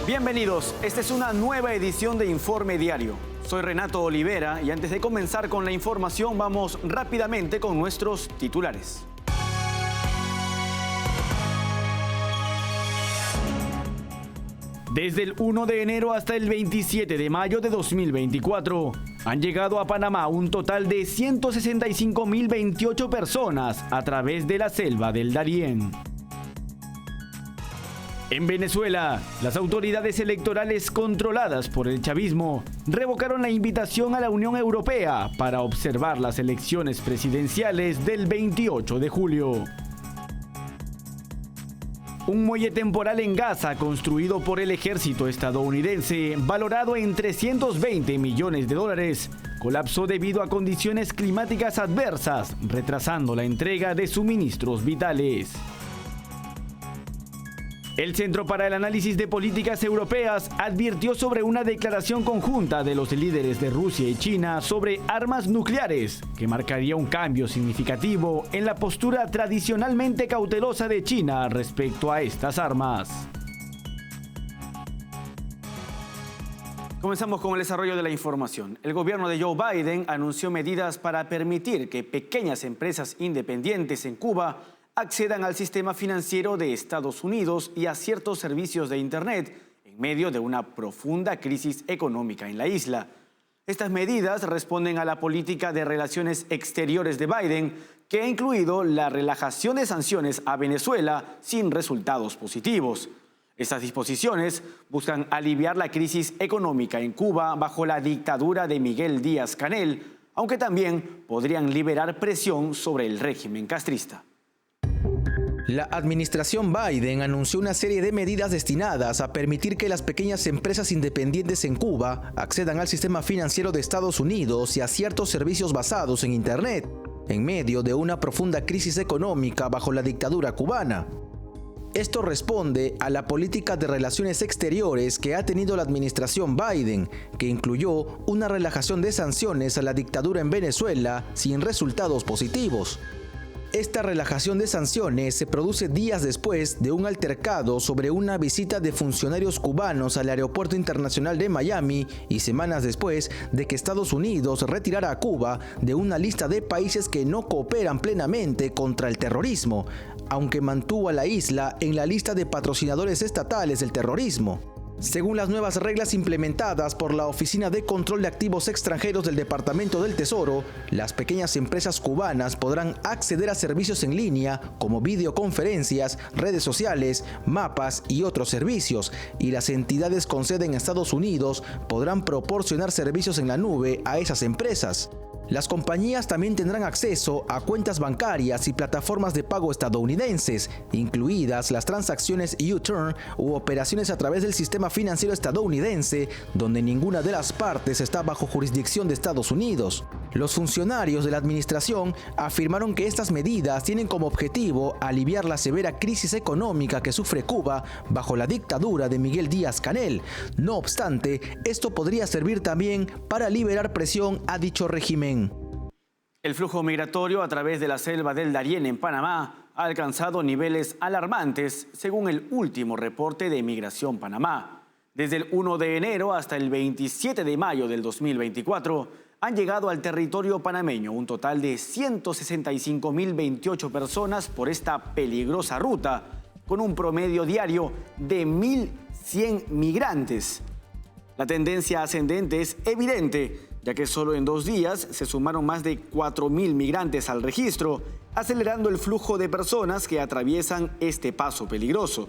Bienvenidos, esta es una nueva edición de Informe Diario. Soy Renato Olivera y antes de comenzar con la información vamos rápidamente con nuestros titulares. Desde el 1 de enero hasta el 27 de mayo de 2024, han llegado a Panamá un total de 165.028 personas a través de la selva del Darién. En Venezuela, las autoridades electorales controladas por el chavismo revocaron la invitación a la Unión Europea para observar las elecciones presidenciales del 28 de julio. Un muelle temporal en Gaza construido por el ejército estadounidense, valorado en $320 millones, colapsó debido a condiciones climáticas adversas, retrasando la entrega de suministros vitales. El Centro para el Análisis de Políticas Europeas advirtió sobre una declaración conjunta de los líderes de Rusia y China sobre armas nucleares, que marcaría un cambio significativo en la postura tradicionalmente cautelosa de China respecto a estas armas. Comenzamos con el desarrollo de la información. El gobierno de Joe Biden anunció medidas para permitir que pequeñas empresas independientes en Cuba accedan al sistema financiero de Estados Unidos y a ciertos servicios de Internet en medio de una profunda crisis económica en la isla. Estas medidas responden a la política de relaciones exteriores de Biden, que ha incluido la relajación de sanciones a Venezuela sin resultados positivos. Estas disposiciones buscan aliviar la crisis económica en Cuba bajo la dictadura de Miguel Díaz-Canel, aunque también podrían liberar presión sobre el régimen castrista. La administración Biden anunció una serie de medidas destinadas a permitir que las pequeñas empresas independientes en Cuba accedan al sistema financiero de Estados Unidos y a ciertos servicios basados en Internet, en medio de una profunda crisis económica bajo la dictadura cubana. Esto responde a la política de relaciones exteriores que ha tenido la administración Biden, que incluyó una relajación de sanciones a la dictadura en Venezuela sin resultados positivos. Esta relajación de sanciones se produce días después de un altercado sobre una visita de funcionarios cubanos al Aeropuerto Internacional de Miami y semanas después de que Estados Unidos retirara a Cuba de una lista de países que no cooperan plenamente contra el terrorismo, aunque mantuvo a la isla en la lista de patrocinadores estatales del terrorismo. Según las nuevas reglas implementadas por la Oficina de Control de Activos Extranjeros del Departamento del Tesoro, las pequeñas empresas cubanas podrán acceder a servicios en línea como videoconferencias, redes sociales, mapas y otros servicios, y las entidades con sede en Estados Unidos podrán proporcionar servicios en la nube a esas empresas. Las compañías también tendrán acceso a cuentas bancarias y plataformas de pago estadounidenses, incluidas las transacciones U-Turn u operaciones a través del sistema financiero estadounidense, donde ninguna de las partes está bajo jurisdicción de Estados Unidos. Los funcionarios de la administración afirmaron que estas medidas tienen como objetivo aliviar la severa crisis económica que sufre Cuba bajo la dictadura de Miguel Díaz-Canel. No obstante, esto podría servir también para liberar presión a dicho régimen. El flujo migratorio a través de la selva del Darién en Panamá ha alcanzado niveles alarmantes según el último reporte de Migración Panamá. Desde el 1 de enero hasta el 27 de mayo del 2024 han llegado al territorio panameño un total de 165.028 personas por esta peligrosa ruta, con un promedio diario de 1.100 migrantes. La tendencia ascendente es evidente, ya que solo en 2 días se sumaron más de 4.000 migrantes al registro, acelerando el flujo de personas que atraviesan este paso peligroso.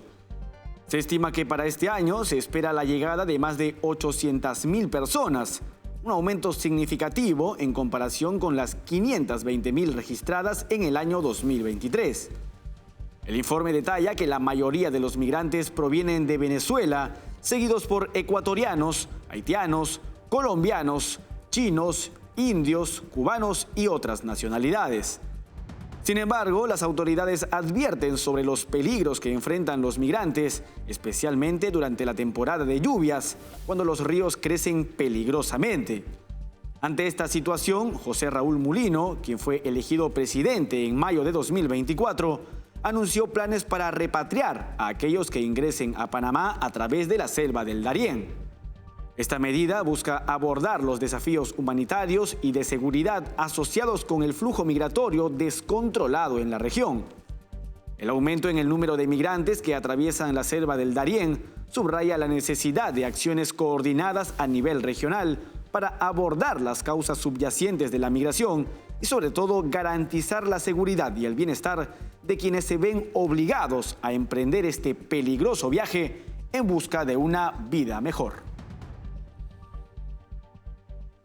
Se estima que para este año se espera la llegada de más de 800.000 personas, un aumento significativo en comparación con las 520.000 registradas en el año 2023. El informe detalla que la mayoría de los migrantes provienen de Venezuela, seguidos por ecuatorianos, haitianos, colombianos, chinos, indios, cubanos y otras nacionalidades. Sin embargo, las autoridades advierten sobre los peligros que enfrentan los migrantes, especialmente durante la temporada de lluvias, cuando los ríos crecen peligrosamente. Ante esta situación, José Raúl Mulino, quien fue elegido presidente en mayo de 2024, anunció planes para repatriar a aquellos que ingresen a Panamá a través de la selva del Darién. Esta medida busca abordar los desafíos humanitarios y de seguridad asociados con el flujo migratorio descontrolado en la región. El aumento en el número de migrantes que atraviesan la selva del Darién subraya la necesidad de acciones coordinadas a nivel regional para abordar las causas subyacentes de la migración y sobre todo garantizar la seguridad y el bienestar de quienes se ven obligados a emprender este peligroso viaje en busca de una vida mejor.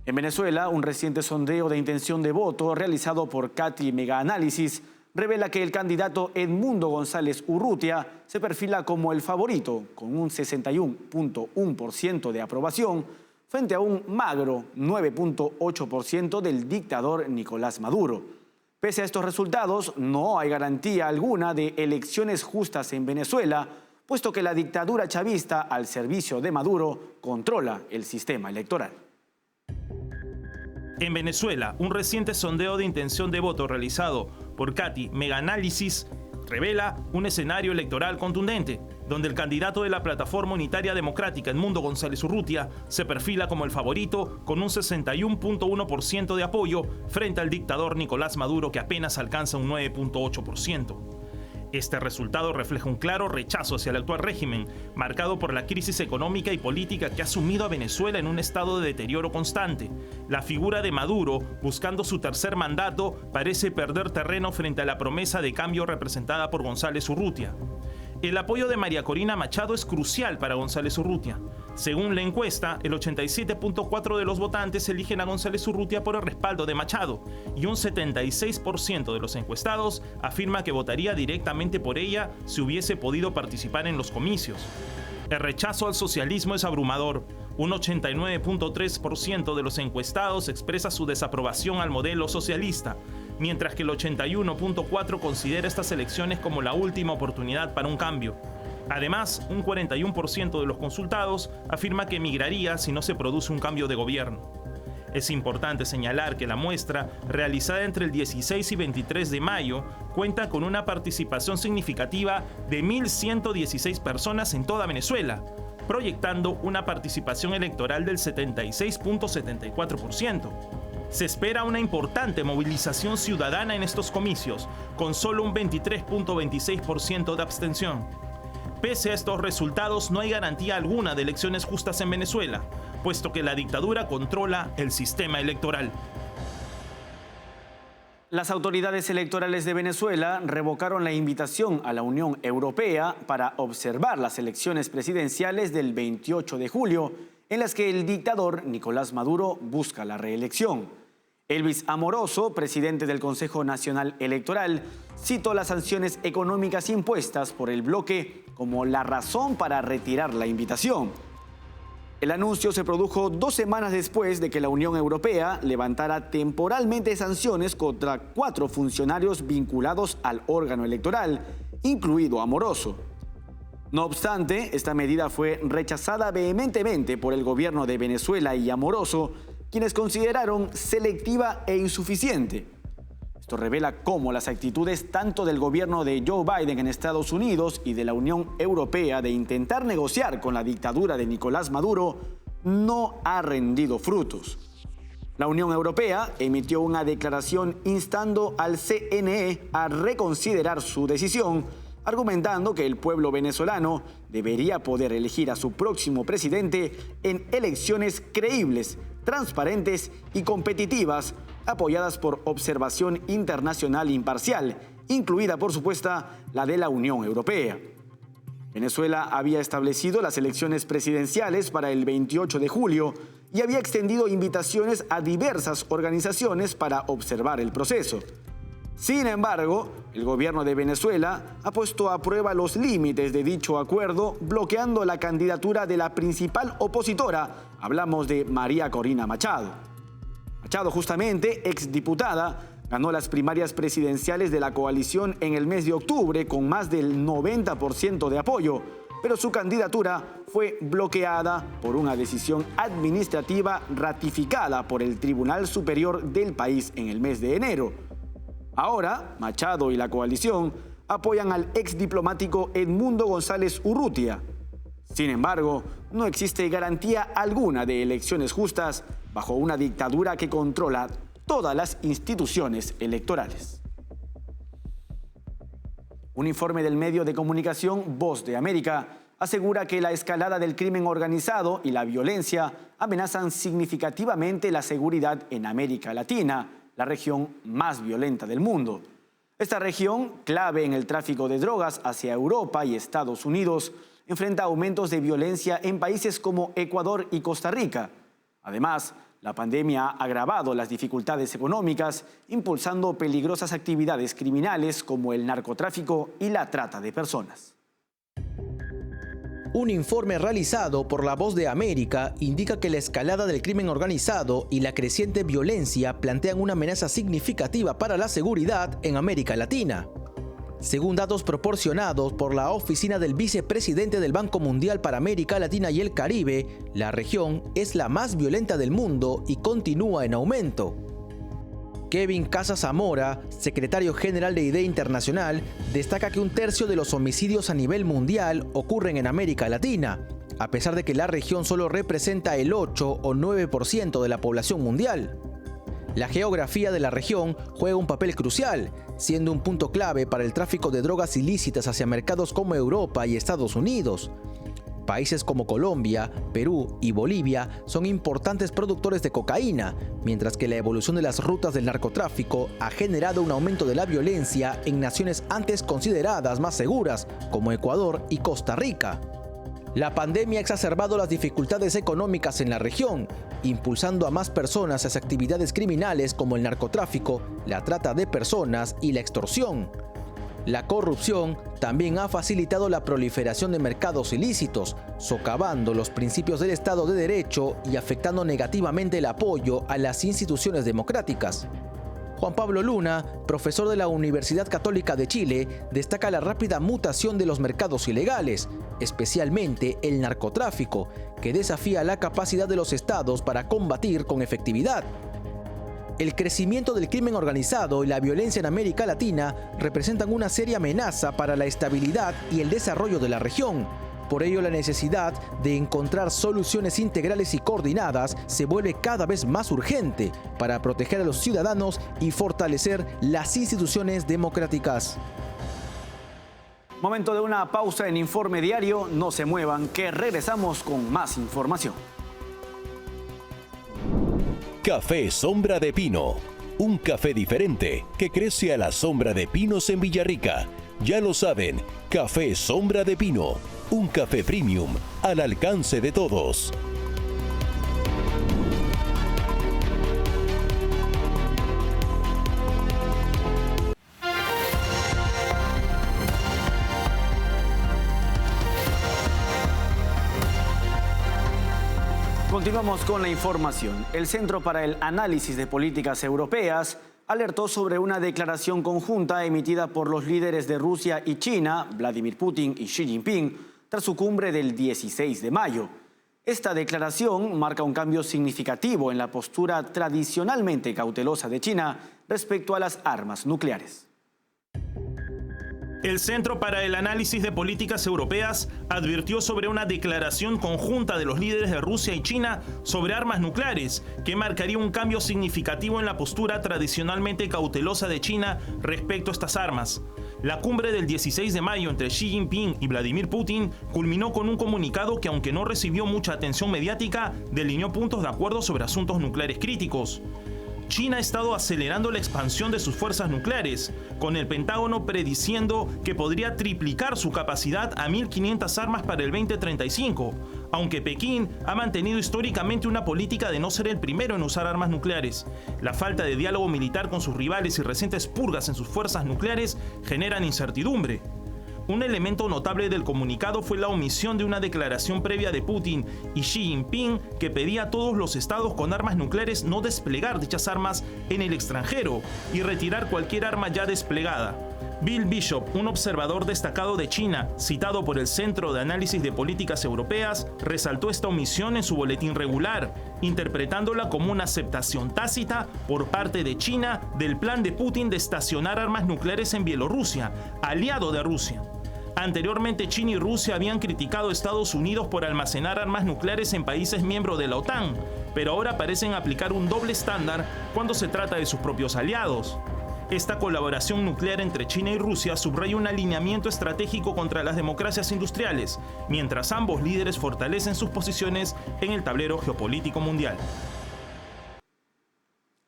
En Venezuela, un reciente sondeo de intención de voto realizado por Cati Mega Análisis revela que el candidato Edmundo González Urrutia se perfila como el favorito, con un 61.1% de aprobación, frente a un magro 9.8% del dictador Nicolás Maduro. Pese a estos resultados, no hay garantía alguna de elecciones justas en Venezuela, puesto que la dictadura chavista al servicio de Maduro controla el sistema electoral. En Venezuela, un reciente sondeo de intención de voto realizado por Cati Mega Análisis revela un escenario electoral contundente, donde el candidato de la Plataforma Unitaria Democrática, Edmundo González Urrutia, se perfila como el favorito con un 61.1% de apoyo frente al dictador Nicolás Maduro, que apenas alcanza un 9.8%. Este resultado refleja un claro rechazo hacia el actual régimen, marcado por la crisis económica y política que ha sumido a Venezuela en un estado de deterioro constante. La figura de Maduro, buscando su tercer mandato, parece perder terreno frente a la promesa de cambio representada por González Urrutia. El apoyo de María Corina Machado es crucial para González Urrutia. Según la encuesta, el 87.4% de los votantes eligen a González Urrutia por el respaldo de Machado y un 76% de los encuestados afirma que votaría directamente por ella si hubiese podido participar en los comicios. El rechazo al socialismo es abrumador. Un 89.3% de los encuestados expresa su desaprobación al modelo socialista, mientras que el 81.4% considera estas elecciones como la última oportunidad para un cambio. Además, un 41% de los consultados afirma que emigraría si no se produce un cambio de gobierno. Es importante señalar que la muestra, realizada entre el 16 y 23 de mayo, cuenta con una participación significativa de 1.116 personas en toda Venezuela, proyectando una participación electoral del 76.74%. Se espera una importante movilización ciudadana en estos comicios, con solo un 23.26% de abstención. Pese a estos resultados, no hay garantía alguna de elecciones justas en Venezuela, puesto que la dictadura controla el sistema electoral. Las autoridades electorales de Venezuela revocaron la invitación a la Unión Europea para observar las elecciones presidenciales del 28 de julio, en las que el dictador Nicolás Maduro busca la reelección. Elvis Amoroso, presidente del Consejo Nacional Electoral, citó las sanciones económicas impuestas por el bloque como la razón para retirar la invitación. El anuncio se produjo 2 semanas después de que la Unión Europea levantara temporalmente sanciones contra 4 funcionarios vinculados al órgano electoral, incluido Amoroso. No obstante, esta medida fue rechazada vehementemente por el gobierno de Venezuela y Amoroso, quienes consideraron selectiva e insuficiente. Esto revela cómo las actitudes tanto del gobierno de Joe Biden en Estados Unidos y de la Unión Europea de intentar negociar con la dictadura de Nicolás Maduro no ha rendido frutos. La Unión Europea emitió una declaración instando al CNE a reconsiderar su decisión, argumentando que el pueblo venezolano debería poder elegir a su próximo presidente en elecciones creíbles, transparentes y competitivas, apoyadas por observación internacional imparcial, incluida, por supuesto, la de la Unión Europea. Venezuela había establecido las elecciones presidenciales para el 28 de julio y había extendido invitaciones a diversas organizaciones para observar el proceso. Sin embargo, el gobierno de Venezuela ha puesto a prueba los límites de dicho acuerdo, bloqueando la candidatura de la principal opositora. Hablamos de María Corina Machado. Machado, justamente exdiputada, ganó las primarias presidenciales de la coalición en el mes de octubre con más del 90% de apoyo, pero su candidatura fue bloqueada por una decisión administrativa ratificada por el Tribunal Superior del país en el mes de enero. Ahora, Machado y la coalición apoyan al ex diplomático Edmundo González Urrutia. Sin embargo, no existe garantía alguna de elecciones justas bajo una dictadura que controla todas las instituciones electorales. Un informe del medio de comunicación Voz de América asegura que la escalada del crimen organizado y la violencia amenazan significativamente la seguridad en América Latina, la región más violenta del mundo. Esta región, clave en el tráfico de drogas hacia Europa y Estados Unidos, enfrenta aumentos de violencia en países como Ecuador y Costa Rica. Además, la pandemia ha agravado las dificultades económicas, impulsando peligrosas actividades criminales como el narcotráfico y la trata de personas. Un informe realizado por La Voz de América indica que la escalada del crimen organizado y la creciente violencia plantean una amenaza significativa para la seguridad en América Latina. Según datos proporcionados por la oficina del vicepresidente del Banco Mundial para América Latina y el Caribe, la región es la más violenta del mundo y continúa en aumento. Kevin Casas Zamora, secretario general de IDEA Internacional, destaca que un tercio de los homicidios a nivel mundial ocurren en América Latina, a pesar de que la región solo representa el 8 o 9% de la población mundial. La geografía de la región juega un papel crucial, siendo un punto clave para el tráfico de drogas ilícitas hacia mercados como Europa y Estados Unidos. Países como Colombia, Perú y Bolivia son importantes productores de cocaína, mientras que la evolución de las rutas del narcotráfico ha generado un aumento de la violencia en naciones antes consideradas más seguras, como Ecuador y Costa Rica. La pandemia ha exacerbado las dificultades económicas en la región, impulsando a más personas hacia actividades criminales como el narcotráfico, la trata de personas y la extorsión. La corrupción también ha facilitado la proliferación de mercados ilícitos, socavando los principios del Estado de Derecho y afectando negativamente el apoyo a las instituciones democráticas. Juan Pablo Luna, profesor de la Universidad Católica de Chile, destaca la rápida mutación de los mercados ilegales, especialmente el narcotráfico, que desafía la capacidad de los estados para combatir con efectividad. El crecimiento del crimen organizado y la violencia en América Latina representan una seria amenaza para la estabilidad y el desarrollo de la región. Por ello, la necesidad de encontrar soluciones integrales y coordinadas se vuelve cada vez más urgente para proteger a los ciudadanos y fortalecer las instituciones democráticas. Momento de una pausa en Informe Diario. No se muevan, que regresamos con más información. Café Sombra de Pino. Un café diferente que crece a la sombra de pinos en Villarrica. Ya lo saben, Café Sombra de Pino. Un café premium al alcance de todos. Continuamos con la información. El Centro para el Análisis de Políticas Europeas alertó sobre una declaración conjunta emitida por los líderes de Rusia y China, Vladimir Putin y Xi Jinping, tras su cumbre del 16 de mayo. Esta declaración marca un cambio significativo en la postura tradicionalmente cautelosa de China respecto a las armas nucleares. El Centro para el Análisis de Políticas Europeas advirtió sobre una declaración conjunta de los líderes de Rusia y China sobre armas nucleares, que marcaría un cambio significativo en la postura tradicionalmente cautelosa de China respecto a estas armas. La cumbre del 16 de mayo entre Xi Jinping y Vladimir Putin culminó con un comunicado que, aunque no recibió mucha atención mediática, delineó puntos de acuerdo sobre asuntos nucleares críticos. China ha estado acelerando la expansión de sus fuerzas nucleares, con el Pentágono prediciendo que podría triplicar su capacidad a 1.500 armas para el 2035, aunque Pekín ha mantenido históricamente una política de no ser el primero en usar armas nucleares. La falta de diálogo militar con sus rivales y recientes purgas en sus fuerzas nucleares generan incertidumbre. Un elemento notable del comunicado fue la omisión de una declaración previa de Putin y Xi Jinping que pedía a todos los estados con armas nucleares no desplegar dichas armas en el extranjero y retirar cualquier arma ya desplegada. Bill Bishop, un observador destacado de China, citado por el Centro de Análisis de Políticas Europeas, resaltó esta omisión en su boletín regular, interpretándola como una aceptación tácita por parte de China del plan de Putin de estacionar armas nucleares en Bielorrusia, aliado de Rusia. Anteriormente, China y Rusia habían criticado a Estados Unidos por almacenar armas nucleares en países miembros de la OTAN, pero ahora parecen aplicar un doble estándar cuando se trata de sus propios aliados. Esta colaboración nuclear entre China y Rusia subraya un alineamiento estratégico contra las democracias industriales, mientras ambos líderes fortalecen sus posiciones en el tablero geopolítico mundial.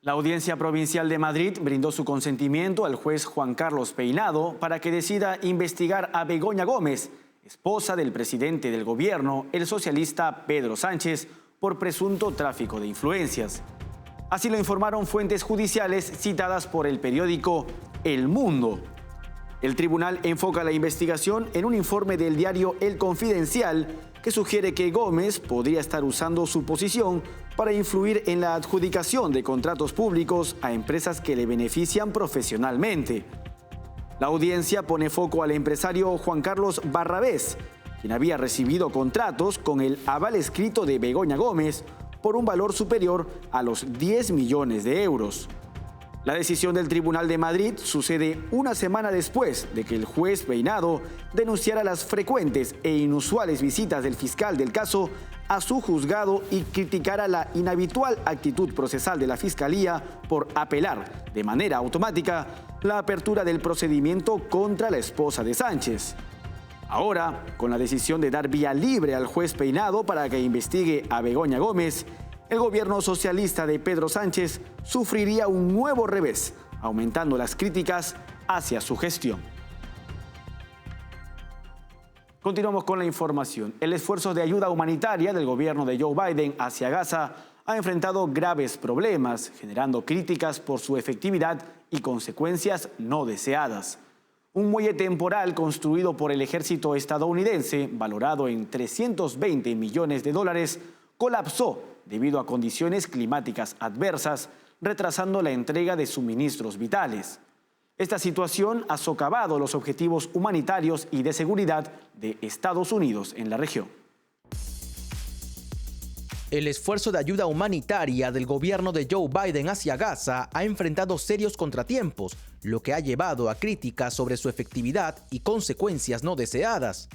La Audiencia Provincial de Madrid brindó su consentimiento al juez Juan Carlos Peinado para que decida investigar a Begoña Gómez, esposa del presidente del gobierno, el socialista Pedro Sánchez, por presunto tráfico de influencias. Así lo informaron fuentes judiciales citadas por el periódico El Mundo. El tribunal enfoca la investigación en un informe del diario El Confidencial que sugiere que Gómez podría estar usando su posición para influir en la adjudicación de contratos públicos a empresas que le benefician profesionalmente. La audiencia pone foco al empresario Juan Carlos Barrabés, quien había recibido contratos con el aval escrito de Begoña Gómez por un valor superior a los 10 millones de euros. La decisión del Tribunal de Madrid sucede una semana después de que el juez Peinado denunciara las frecuentes e inusuales visitas del fiscal del caso a su juzgado y criticara la inhabitual actitud procesal de la Fiscalía por apelar de manera automática la apertura del procedimiento contra la esposa de Sánchez. Ahora, con la decisión de dar vía libre al juez Peinado para que investigue a Begoña Gómez, el gobierno socialista de Pedro Sánchez sufriría un nuevo revés, aumentando las críticas hacia su gestión. Continuamos con la información. El esfuerzo de ayuda humanitaria del gobierno de Joe Biden hacia Gaza ha enfrentado graves problemas, generando críticas por su efectividad y consecuencias no deseadas. Un muelle temporal construido por el ejército estadounidense, valorado en $320 millones, colapsó debido a condiciones climáticas adversas, retrasando la entrega de suministros vitales. Esta situación ha socavado los objetivos humanitarios y de seguridad de Estados Unidos en la región. El esfuerzo de ayuda humanitaria del gobierno de Joe Biden hacia Gaza ha enfrentado serios contratiempos, lo que ha llevado a críticas sobre su efectividad y consecuencias no deseadas.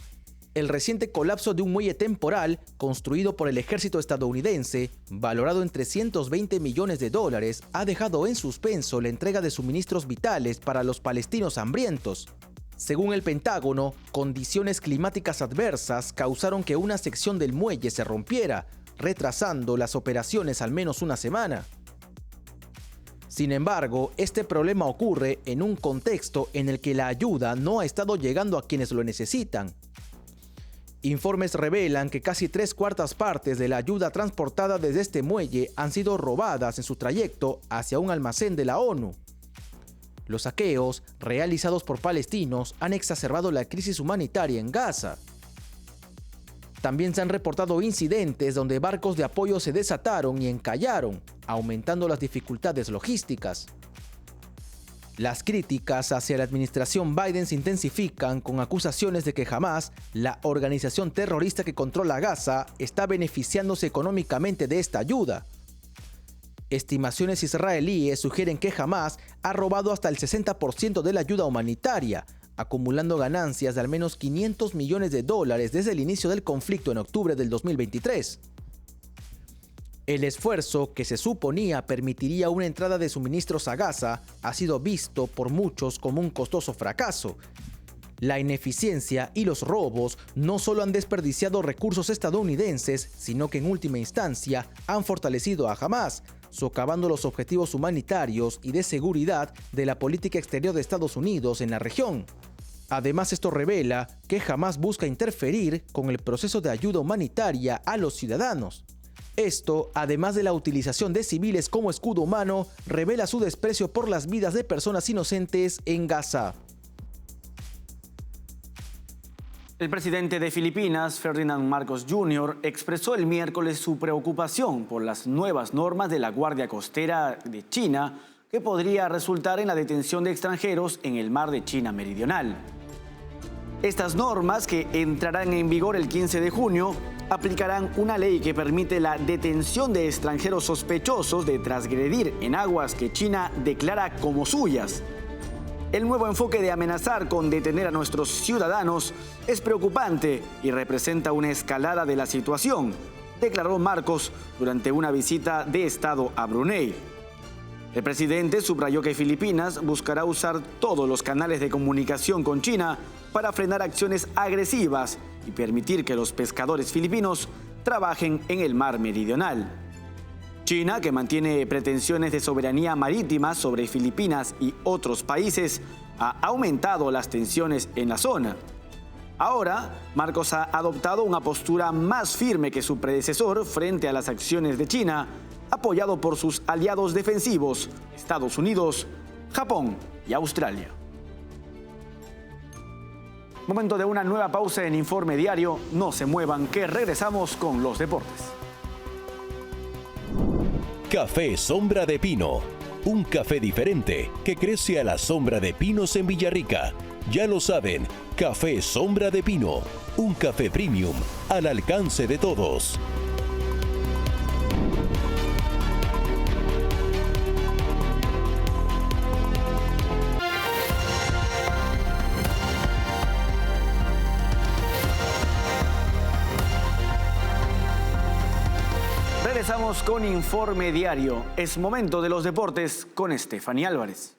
El reciente colapso de un muelle temporal construido por el ejército estadounidense, valorado en $320 millones, ha dejado en suspenso la entrega de suministros vitales para los palestinos hambrientos. Según el Pentágono, condiciones climáticas adversas causaron que una sección del muelle se rompiera, retrasando las operaciones al menos una semana. Sin embargo, este problema ocurre en un contexto en el que la ayuda no ha estado llegando a quienes lo necesitan. Informes revelan que casi 3/4 partes de la ayuda transportada desde este muelle han sido robadas en su trayecto hacia un almacén de la ONU. Los saqueos, realizados por palestinos, han exacerbado la crisis humanitaria en Gaza. También se han reportado incidentes donde barcos de apoyo se desataron y encallaron, aumentando las dificultades logísticas. Las críticas hacia la administración Biden se intensifican con acusaciones de que Hamás, la organización terrorista que controla Gaza, está beneficiándose económicamente de esta ayuda. Estimaciones israelíes sugieren que Hamás ha robado hasta el 60% de la ayuda humanitaria, acumulando ganancias de al menos $500 millones desde el inicio del conflicto en octubre del 2023. El esfuerzo, que se suponía permitiría una entrada de suministros a Gaza, ha sido visto por muchos como un costoso fracaso. La ineficiencia y los robos no solo han desperdiciado recursos estadounidenses, sino que en última instancia han fortalecido a Hamás, socavando los objetivos humanitarios y de seguridad de la política exterior de Estados Unidos en la región. Además, esto revela que Hamás busca interferir con el proceso de ayuda humanitaria a los ciudadanos. Esto, además de la utilización de civiles como escudo humano, revela su desprecio por las vidas de personas inocentes en Gaza. El presidente de Filipinas, Ferdinand Marcos Jr., expresó el miércoles su preocupación por las nuevas normas de la Guardia Costera de China que podría resultar en la detención de extranjeros en el mar de China Meridional. Estas normas, que entrarán en vigor el 15 de junio, aplicarán una ley que permite la detención de extranjeros sospechosos de transgredir en aguas que China declara como suyas. El nuevo enfoque de amenazar con detener a nuestros ciudadanos es preocupante y representa una escalada de la situación, declaró Marcos durante una visita de Estado a Brunei. El presidente subrayó que Filipinas buscará usar todos los canales de comunicación con China para frenar acciones agresivas y permitir que los pescadores filipinos trabajen en el mar meridional. China, que mantiene pretensiones de soberanía marítima sobre Filipinas y otros países, ha aumentado las tensiones en la zona. Ahora, Marcos ha adoptado una postura más firme que su predecesor frente a las acciones de China, apoyado por sus aliados defensivos, Estados Unidos, Japón y Australia. Momento de una nueva pausa en Informe Diario. No se muevan, que regresamos con los deportes. Café Sombra de Pino. Un café diferente que crece a la sombra de pinos en Villarrica. Ya lo saben, Café Sombra de Pino. Un café premium al alcance de todos. Regresamos con Informe Diario. Es momento de los deportes con Estefanía Álvarez.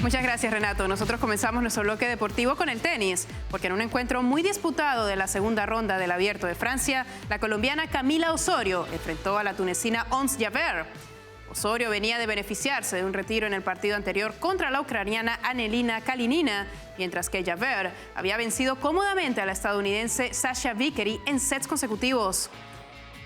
Muchas gracias, Renato. Nosotros comenzamos nuestro bloque deportivo con el tenis, porque en un encuentro muy disputado de la segunda ronda del Abierto de Francia, la colombiana Camila Osorio enfrentó a la tunecina Ons Jabeur. Osorio venía de beneficiarse de un retiro en el partido anterior contra la ucraniana Anelina Kalinina, mientras que Jabeur había vencido cómodamente a la estadounidense Sasha Vickery en sets consecutivos.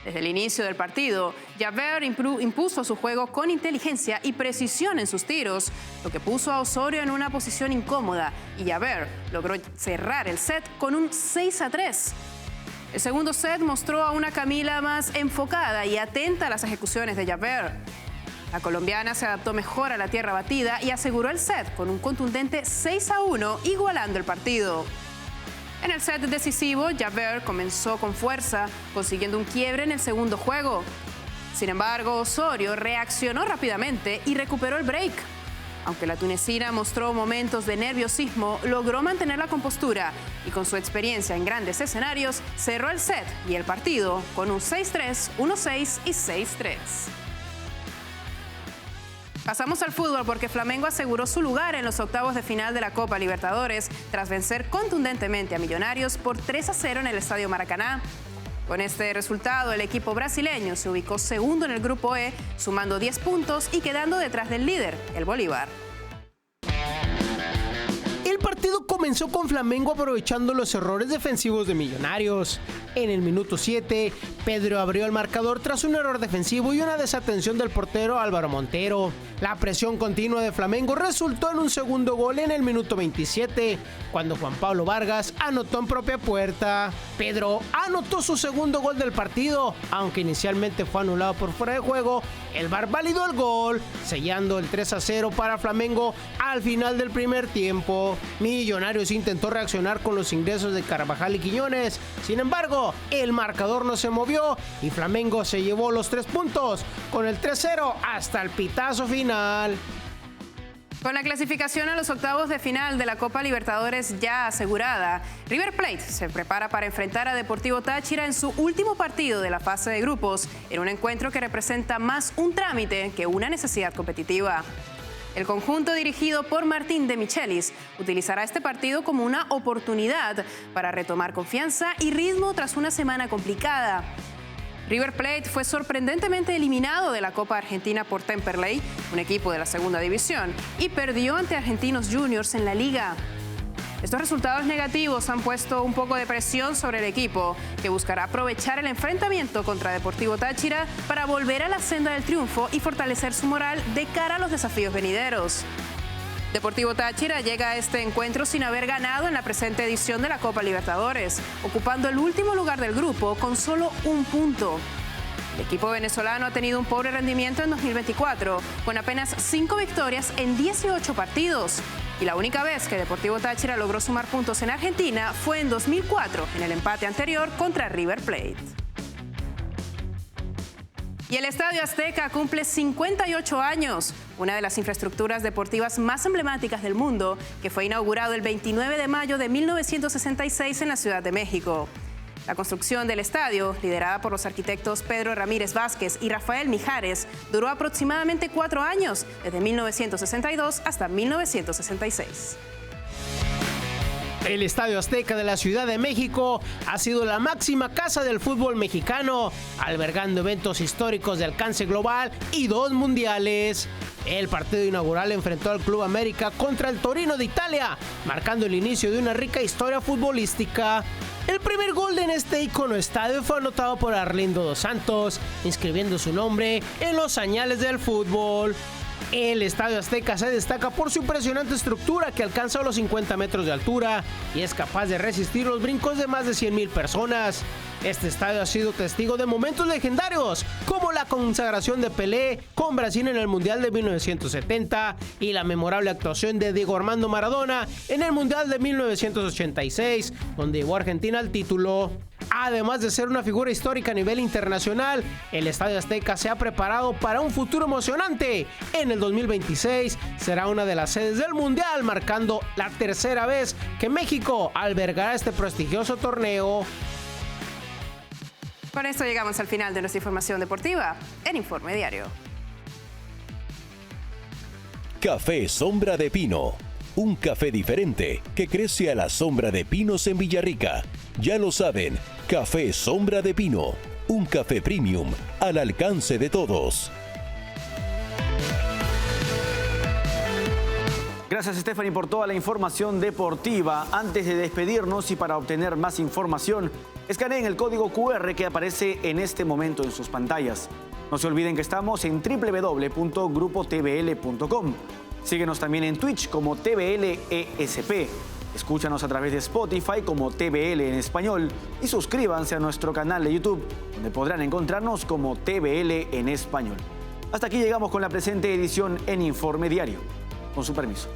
Desde el inicio del partido, Jabeur impuso su juego con inteligencia y precisión en sus tiros, lo que puso a Osorio en una posición incómoda, y Jabeur logró cerrar el set con un 6-3. El segundo set mostró a una Camila más enfocada y atenta a las ejecuciones de Jabeur. La colombiana se adaptó mejor a la tierra batida y aseguró el set con un contundente 6-1, igualando el partido. En el set decisivo, Jabeur comenzó con fuerza, consiguiendo un quiebre en el segundo juego. Sin embargo, Osorio reaccionó rápidamente y recuperó el break. Aunque la tunecina mostró momentos de nerviosismo, logró mantener la compostura y con su experiencia en grandes escenarios, cerró el set y el partido con un 6-3, 1-6 y 6-3. Pasamos al fútbol porque Flamengo aseguró su lugar en los octavos de final de la Copa Libertadores tras vencer contundentemente a Millonarios por 3-0 en el Estadio Maracaná. Con este resultado, el equipo brasileño se ubicó segundo en el Grupo E, sumando 10 puntos y quedando detrás del líder, el Bolívar. El partido comenzó con Flamengo aprovechando los errores defensivos de Millonarios. En el minuto 7, Pedro abrió el marcador tras un error defensivo y una desatención del portero Álvaro Montero. La presión continua de Flamengo resultó en un segundo gol en el minuto 27, cuando Juan Pablo Vargas anotó en propia puerta. Pedro anotó su segundo gol del partido, aunque inicialmente fue anulado por fuera de juego. El VAR validó el gol, sellando el 3-0 para Flamengo al final del primer tiempo. Millonarios intentó reaccionar con los ingresos de Carvajal y Quiñones. Sin embargo, el marcador no se movió y Flamengo se llevó los 3 puntos con el 3-0 hasta el pitazo final. Con la clasificación a los octavos de final de la Copa Libertadores ya asegurada, River Plate se prepara para enfrentar a Deportivo Táchira en su último partido de la fase de grupos, en un encuentro que representa más un trámite que una necesidad competitiva. El conjunto dirigido por Martín de Michelis utilizará este partido como una oportunidad para retomar confianza y ritmo tras una semana complicada. River Plate fue sorprendentemente eliminado de la Copa Argentina por Temperley, un equipo de la segunda división, y perdió ante Argentinos Juniors en la liga. Estos resultados negativos han puesto un poco de presión sobre el equipo, que buscará aprovechar el enfrentamiento contra Deportivo Táchira para volver a la senda del triunfo y fortalecer su moral de cara a los desafíos venideros. Deportivo Táchira llega a este encuentro sin haber ganado en la presente edición de la Copa Libertadores, ocupando el último lugar del grupo con solo un punto. El equipo venezolano ha tenido un pobre rendimiento en 2024, con apenas 5 victorias en 18 partidos. Y la única vez que Deportivo Táchira logró sumar puntos en Argentina fue en 2004, en el empate anterior contra River Plate. Y el Estadio Azteca cumple 58 años, una de las infraestructuras deportivas más emblemáticas del mundo, que fue inaugurado el 29 de mayo de 1966 en la Ciudad de México. La construcción del estadio, liderada por los arquitectos Pedro Ramírez Vázquez y Rafael Mijares, duró aproximadamente 4 años, desde 1962 hasta 1966. El Estadio Azteca de la Ciudad de México ha sido la máxima casa del fútbol mexicano, albergando eventos históricos de alcance global y 2 mundiales. El partido inaugural enfrentó al Club América contra el Torino de Italia, marcando el inicio de una rica historia futbolística. El primer gol en este ícono estadio fue anotado por Arlindo dos Santos, inscribiendo su nombre en los anales del fútbol. El Estadio Azteca se destaca por su impresionante estructura que alcanza los 50 metros de altura y es capaz de resistir los brincos de más de 100,000 personas. Este estadio ha sido testigo de momentos legendarios, como la consagración de Pelé con Brasil en el Mundial de 1970 y la memorable actuación de Diego Armando Maradona en el Mundial de 1986, donde llevó a Argentina al título. Además de ser una figura histórica a nivel internacional, el Estadio Azteca se ha preparado para un futuro emocionante. En el 2026 será una de las sedes del Mundial, marcando la tercera vez que México albergará este prestigioso torneo. Con esto llegamos al final de nuestra información deportiva en Informe Diario. Café Sombra de Pino. Un café diferente que crece a la sombra de pinos en Villarrica. Ya lo saben, Café Sombra de Pino. Un café premium al alcance de todos. Gracias, Stephanie, por toda la información deportiva. Antes de despedirnos y para obtener más información, escaneen el código QR que aparece en este momento en sus pantallas. No se olviden que estamos en www.grupotvl.com. Síguenos también en Twitch como TVLESP. Escúchanos a través de Spotify como TVL en español y suscríbanse a nuestro canal de YouTube, donde podrán encontrarnos como TVL en español. Hasta aquí llegamos con la presente edición en Informe Diario. Con su permiso.